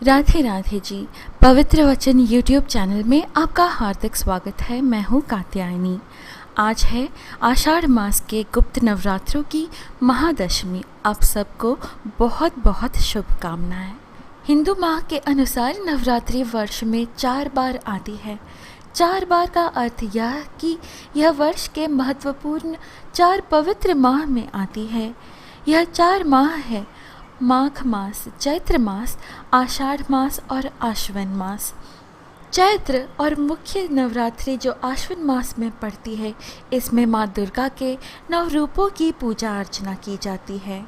राधे राधे जी। पवित्र वचन YouTube channel में आपका हार्दिक स्वागत है। मैं हूँ कात्यायनी। आज है आषाढ़ मास के गुप्त नवरात्रों की महादशमी। आप सबको बहुत बहुत शुभकामनाएं। हिंदू माह के अनुसार नवरात्रि वर्ष में 4 बार आती है। 4 बार का अर्थ यह कि यह वर्ष के महत्वपूर्ण 4 पवित्र माह में आती है। यह 4 माह है: माघ मास, चैत्र मास, आषाढ़ मास और आश्विन मास। चैत्र और मुख्य नवरात्रि जो आश्विन मास में पड़ती है, इसमें माँ दुर्गा के 9 रूपों की पूजा अर्चना की जाती है।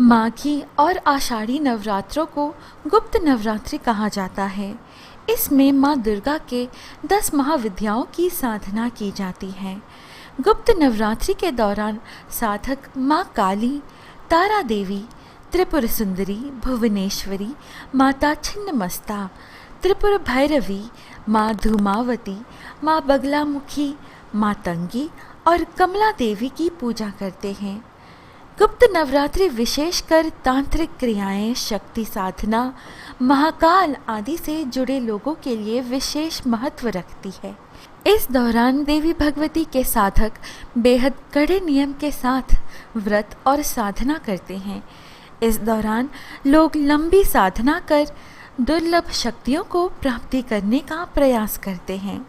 माघी और आषाढ़ी नवरात्रों को गुप्त नवरात्रि कहा जाता है। इसमें माँ दुर्गा के 10 महाविद्याओं की साधना की जाती है। गुप्त नवरात्रि के दौरान साधक माँ काली, तारा देवी, त्रिपुर सुंदरी, भुवनेश्वरी, माता छिन्नमस्ता, त्रिपुर भैरवी, माँ धूमावती, माँ बगलामुखी, मातंगी और कमला देवी की पूजा करते हैं। गुप्त नवरात्रि विशेषकर तांत्रिक क्रियाएं, शक्ति साधना, महाकाल आदि से जुड़े लोगों के लिए विशेष महत्व रखती है। इस दौरान देवी भगवती के साधक बेहद कड़े नियम के साथ व्रत और साधना करते हैं। इस दौरान लोग लंबी साधना कर दुर्लभ शक्तियों को प्राप्ति करने का प्रयास करते हैं।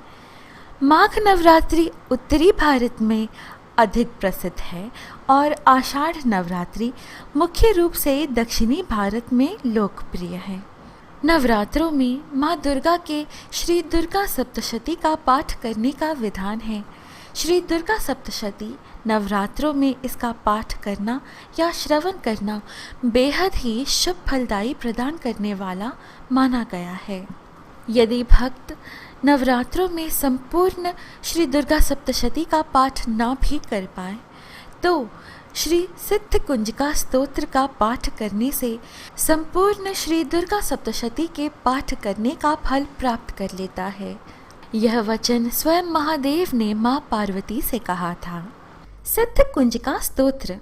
माघ नवरात्रि उत्तरी भारत में अधिक प्रसिद्ध है और आषाढ़ नवरात्रि मुख्य रूप से दक्षिणी भारत में लोकप्रिय है। नवरात्रों में माँ दुर्गा के श्री दुर्गा सप्तशती का पाठ करने का विधान है। श्री दुर्गा सप्तशती नवरात्रों में इसका पाठ करना या श्रवण करना बेहद ही शुभ फलदायी प्रदान करने वाला माना गया है। यदि भक्त नवरात्रों में संपूर्ण श्री दुर्गा सप्तशती का पाठ ना भी कर पाए तो श्री सिद्ध कुंजिका स्तोत्र का पाठ करने से संपूर्ण श्री दुर्गा सप्तशती के पाठ करने का फल प्राप्त कर लेता है। यह वचन स्वयं महादेव ने माँ पार्वती से कहा था। सिद्ध कुंजिका स्तोत्र।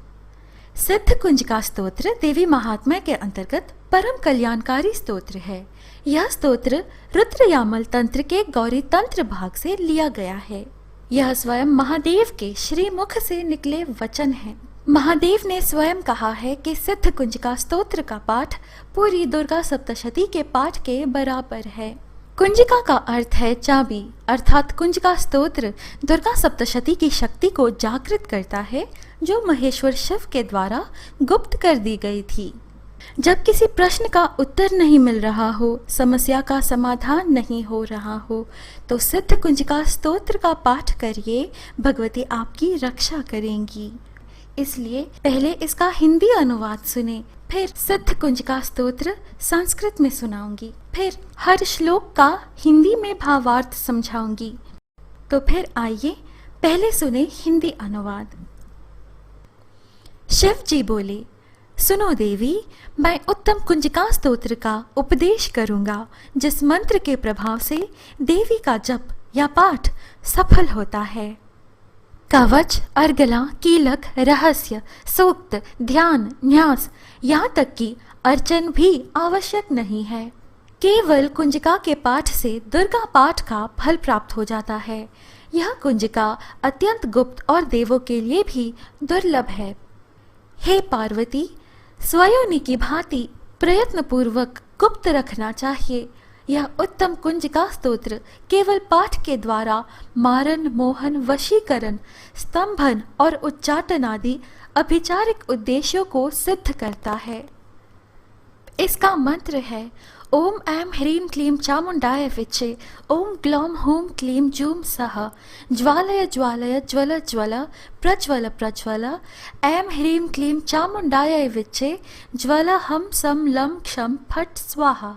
सिद्ध कुंजिका स्तोत्र देवी महात्म्य के अंतर्गत परम कल्याणकारी स्तोत्र है। यह स्तोत्र रुद्र यामल तंत्र के गौरी तंत्र भाग से लिया गया है। यह स्वयं महादेव के श्री मुख से निकले वचन है। महादेव ने स्वयं कहा है कि सिद्ध कुंजिका स्तोत्र का पाठ पूरी दुर्गा सप्तशती के पाठ के बराबर है। कुंजिका का अर्थ है चाबी, अर्थात कुंजिका स्तोत्र दुर्गा सप्तशती की शक्ति को जागृत करता है जो महेश्वर शिव के द्वारा गुप्त कर दी गई थी। जब किसी प्रश्न का उत्तर नहीं मिल रहा हो, समस्या का समाधान नहीं हो रहा हो, तो सिद्ध कुंजिका स्तोत्र का पाठ करिए, भगवती आपकी रक्षा करेंगी। इसलिए पहले इसका हिंदी अनुवाद सुने, फिर सिद्ध कुंजिका स्तोत्र संस्कृत में सुनाऊंगी, फिर हर श्लोक का हिंदी में भावार्थ समझाऊंगी। तो फिर आइए पहले सुने हिंदी अनुवाद। शिव जी बोले, सुनो देवी, मैं उत्तम कुंजिका स्तोत्र का उपदेश करूंगा जिस मंत्र के प्रभाव से देवी का जप या पाठ सफल होता है। कवच, अर्गला, कीलक, रहस्य, सूक्त, ध्यान, न्यास, यहाँ तक कि अर्चन भी आवश्यक नहीं है। केवल कुंजिका के पाठ से दुर्गा पाठ का फल प्राप्त हो जाता है। यह कुंजिका अत्यंत गुप्त और देवों के लिए भी दुर्लभ है। हे पार्वती, स्वयोनि की भांति प्रयत्नपूर्वक गुप्त रखना चाहिए। यह उत्तम कुंजिका स्तोत्र केवल पाठ के द्वारा मारन, मोहन, वशीकरण, स्तंभन और उच्चाटन आदि अभिचारिक उद्देश्यों को सिद्ध करता है। इसका मंत्र है ओम ऐं ह्रीं क्लीं चामुंडाय विच्चे, ओम ग्लौम हूं क्लीं जूं सः, ज्वालय ज्वालय ज्वल ज्वल प्रज्वल प्रज्वल, ऐं ह्रीं क्लीं चामुंडाय विच्चे, ज्वल हम सम लं क्षम फट स्वाहा।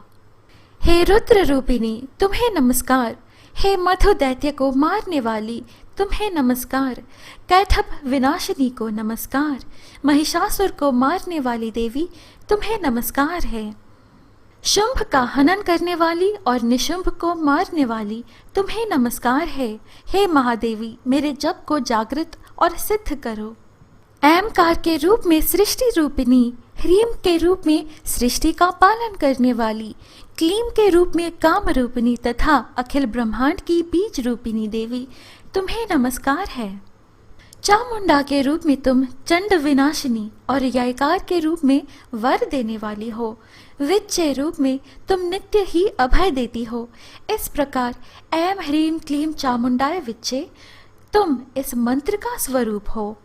हे रुद्र रूपिणी, तुम्हें नमस्कार। हे मधु दैत्य को मारने वाली, तुम्हें नमस्कार। कैटभ विनाशिनी को नमस्कार। महिषासुर को मारने वाली देवी, तुम्हें नमस्कार है। शुंभ का हनन करने वाली और निशुंभ को मारने वाली, तुम्हें नमस्कार है। हे महादेवी, मेरे जप को जागृत और सिद्ध करो। ऐमकार के रूप में सृष्टि रूपिणी, ह्रीम के रूप में सृष्टि का पालन करने वाली, क्लीम के रूप में काम रूपिणी तथा अखिल ब्रह्मांड की बीज रूपिणी देवी तुम्हें नमस्कार है। चामुंडा के रूप में तुम चंड विनाशिनी और ययकार के रूप में वर देने वाली हो। विच्चे रूप में तुम नित्य ही अभय देती हो। इस प्रकार ऐम ह्रीम क्लीम चामुंडाय विच्चे तुम इस मंत्र का स्वरूप हो।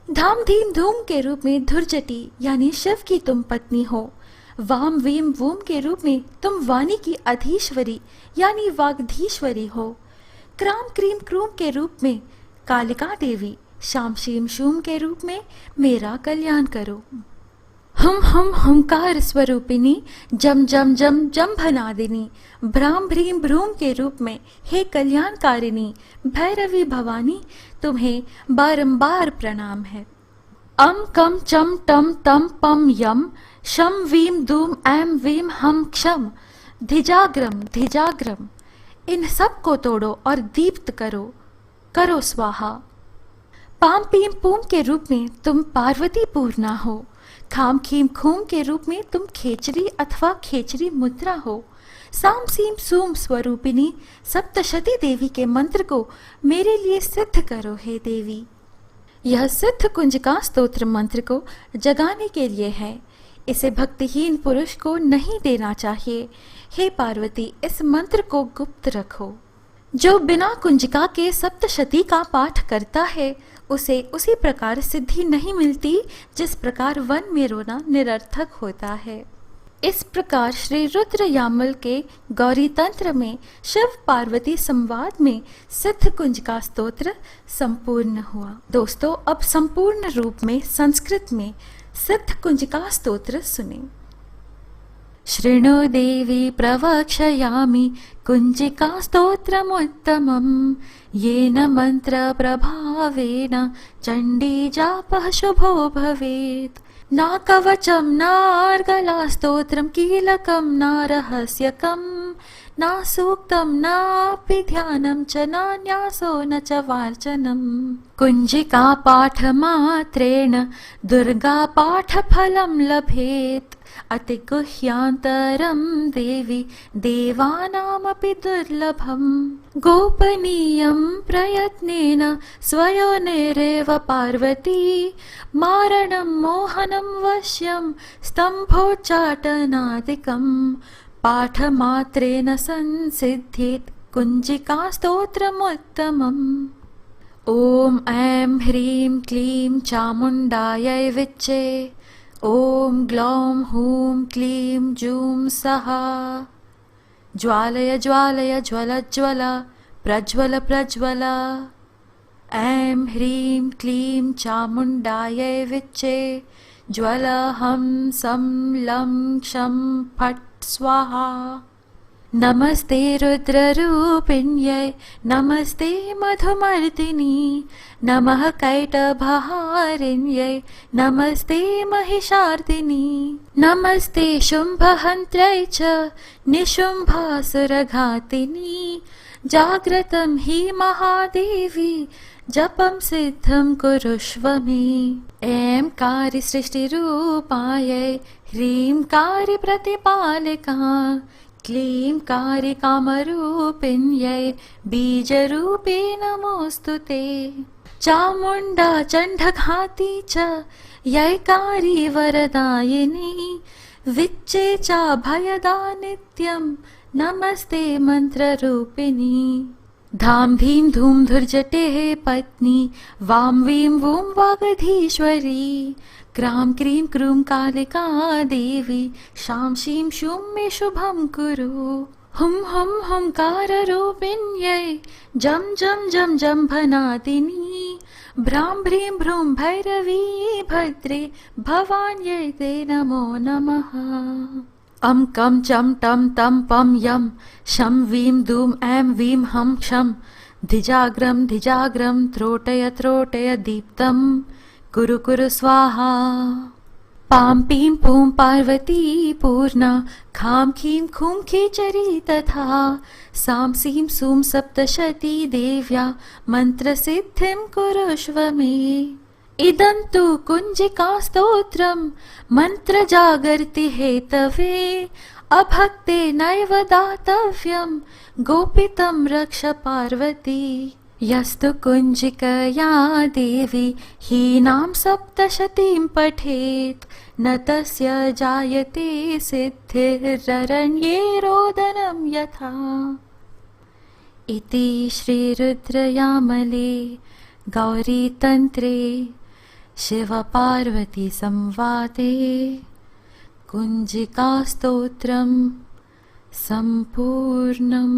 धाम धीम धूम के रूप में धुर्जटी यानी शिव की तुम पत्नी हो। वाम वीम वूम के रूप में तुम वाणी की अधीश्वरी यानी वाग्धीश्वरी हो। क्राम क्रीम क्रूम के रूप में कालिका देवी, शाम शीम शूम के रूप में मेरा कल्याण करो। हम हुंकार स्वरूपिणी, जम जम जम जम भनादिनी, भ्राम भ्रीम भ्रूम के रूप में हे कल्याणकारिणी भैरवी भवानी तुम्हें बारंबार प्रणाम है। अम कम चम टम तम पम यम, शम वीम दूम ऐम वीम हम क्षम, धिजाग्रम इन सब को तोड़ो और दीप्त करो स्वाहा। पाम पीम पूम के रूप में तुम पार्वती पूर्णा हो। खाम खीम खूम के रूप में तुम खेचरी अथवा खेचरी मुद्रा हो। साम सीम सूम स्वरूपिणी सप्तशती देवी के मंत्र को मेरे लिए सिद्ध करो हे देवी। यह सिद्ध कुंजिका स्तोत्र मंत्र को जगाने के लिए है। इसे भक्तिहीन पुरुष को नहीं देना चाहिए। हे पार्वती, इस मंत्र को गुप्त रखो। जो बिना कुंजिका के सप्तशती का पाठ करता है उसे उसी प्रकार सिद्धि नहीं मिलती जिस प्रकार वन में रोना निरर्थक होता है। इस प्रकार श्री रुद्र यामल के गौरी तंत्र में शिव पार्वती संवाद में सिद्ध कुंजिका स्तोत्र संपूर्ण हुआ। दोस्तों, अब संपूर्ण रूप में संस्कृत में सिद्ध कुंजिका स्तोत्र सुने। शृणु देवी प्रवक्ष्यामि कुंजिका स्तोत्रमुत्तमम्, येन मंत्र प्रभावेन चंडी जापः शुभो भवेत्। न कवचम नार्गला स्तोत्रम कीलकम न रहस्यकम, न सूक्तम नापि ध्यानम च नान्यासो न च वार्चनम। कुंजिका पाठ मात्रेण दुर्गा पाठ फलम लभेत्, अतिगुह्यांतरं देवी देवानामपि दुर्लभम्। गोपनीयं प्रयत्नेन स्वयोनिरेव पार्वती, मारणं मोहनं वश्यं स्तम्भोच्चाटनादिकम्। पाठमात्रेण संसिद्ध्येत् कुंजिका स्तोत्रमुत्तमम्। ॐ ऐं ह्रीं क्लीं चामुण्डायै विच्चे, ॐ ग्लौं हूं क्लीं जूं सहा। ज्वालय ज्वालय ज्वल ज्वल प्रज्वल प्रज्वल। ऐं ह्रीं क्लीं चामुण्डायै विच्चे, ज्वल हं सं लं क्षं फट् स्वाहा। नमस्ते रुद्ररूपिण्यै, नमस्ते मधुमर्दिनी, नमः कैटभहारिण्यै, नमस्ते महिषार्दिनी। नमस्ते शुम्भहन्त्रै च निशुम्भासुरघातिनी, जाग्रतं हि महादेवी जपं सिद्धं कुरुष्व मे। ऐं कारी सृष्टिरूपायै, ह्रीं कारी प्रतिपालिका, क्लीं कारी कामरूपिण्यै बीजरूपे नमोऽस्तु ते। चामुण्डा चण्डघाती च यैकारी वरदायिनी, विच्चे चाभयदा नित्यं नमस्ते मन्त्ररूपिणी। धाम धीम धूम धुर्जटेः पत्नी, वाम वीं वूं वागधीश्वरी, क्राम क्रीं क्रूं कालिका देवी, शां शीं शूं मे शुभं कुरु। हुं हुंकाररूपिण्यै, जम जम जम जम भनादिनी, भ्रां भ्रीं भ्रूं भैरवी भद्रे भवान्यै ते नमो नमः। अम कम चम टम तम पम यम, शम वीम दूम ऐम वीम हम क्षम, धिजाग्रम त्रोटय दीप्तम, कुरु कुरु स्वाहा। पाम पीम पूम पार्वती पूर्णा, खाम खीम खूम खेचरी तथा, साम सीम सूम सप्तशती देव्या मंत्र सिद्धिं कुरुष्व मे। इदं तु कुञ्जिकास्तोत्रं मन्त्रजागर्ति हेतवे अभक्तेनैव दातव्यं गोपितं रक्ष पार्वती यस्तु कुञ्जिकया देवी हीनां सप्तशतीं पठेत् न तस्य जायते सिद्धिररण्ये रोदनं यथा। इति श्रीरुद्रयामले गौरीतन्त्रे शिवपार्वतीसंवादे कुञ्जिकास्तोत्रं सम्पूर्णम्।